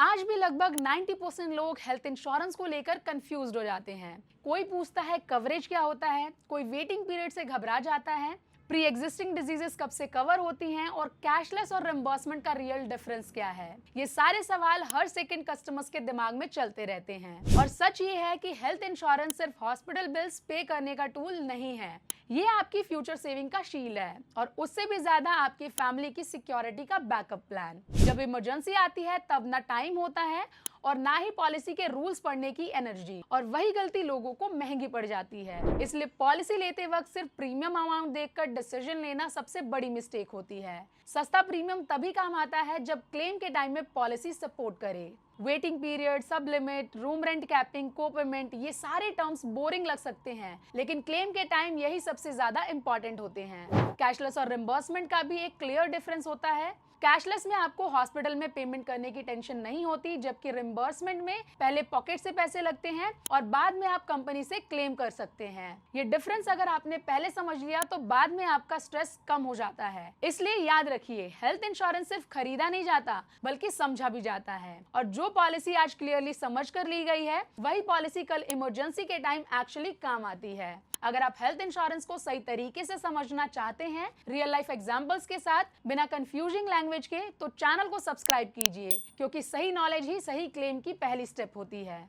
आज भी लगभग 90% लोग हेल्थ इंश्योरेंस को लेकर कंफ्यूज्ड हो जाते हैं। कोई पूछता है कवरेज क्या होता है, कोई वेटिंग पीरियड से घबरा जाता है, प्री एग्जिस्टिंग डिजीजेस कब से कवर होती हैं और कैशलेस और रिम्बर्समेंट का रियल डिफरेंस क्या है। ये सारे सवाल हर सेकंड कस्टमर्स के दिमाग में चलते रहते हैं। और सच ये है कि हेल्थ इंश्योरेंस सिर्फ हॉस्पिटल बिल्स पे करने का टूल नहीं है, ये आपकी फ्यूचर सेविंग का शील्ड है और उससे भी ज्यादा आपकी फैमिली की सिक्योरिटी का बैकअप प्लान। जब इमरजेंसी आती है तब ना टाइम होता है और ना ही पॉलिसी के रूल्स पढ़ने की एनर्जी, और वही गलती लोगों को महंगी पड़ जाती है। इसलिए पॉलिसी लेते वक्त सिर्फ प्रीमियम अमाउंट देखकर डिसीजन लेना सबसे बड़ी मिस्टेक होती है। सस्ता प्रीमियम तभी काम आता है जब क्लेम के टाइम में पॉलिसी सपोर्ट करे। वेटिंग पीरियड, सब लिमिट, रूम रेंट कैपिंग, को पेमेंट, ये सारे टर्म्स बोरिंग लग सकते हैं, लेकिन क्लेम के टाइम यही सबसे ज्यादा इंपॉर्टेंट होते हैं। कैशलेस और रिम्बर्समेंट का भी एक क्लियर डिफरेंस होता है। कैशलेस में आपको हॉस्पिटल में पेमेंट करने की टेंशन नहीं होती, जबकि रिम्बर्समेंट में पहले पॉकेट से पैसे लगते हैं और बाद में आप कंपनी से क्लेम कर सकते हैं। ये डिफरेंस अगर आपने पहले समझ लिया तो बाद में आपका स्ट्रेस कम हो जाता है। इसलिए याद रखिए, हेल्थ इंश्योरेंस सिर्फ खरीदा नहीं जाता बल्कि समझा भी जाता है। और जो पॉलिसी आज क्लियरली समझ कर ली गई है, वही पॉलिसी कल इमरजेंसी के टाइम एक्चुअली काम आती है। अगर आप हेल्थ इंश्योरेंस को सही तरीके से समझना चाहते हैं, रियल लाइफ एग्जांपल्स के साथ, बिना कंफ्यूजिंग लैंग्वेज के, तो चैनल को सब्सक्राइब कीजिए, क्योंकि सही नॉलेज ही सही क्लेम की पहली स्टेप होती है।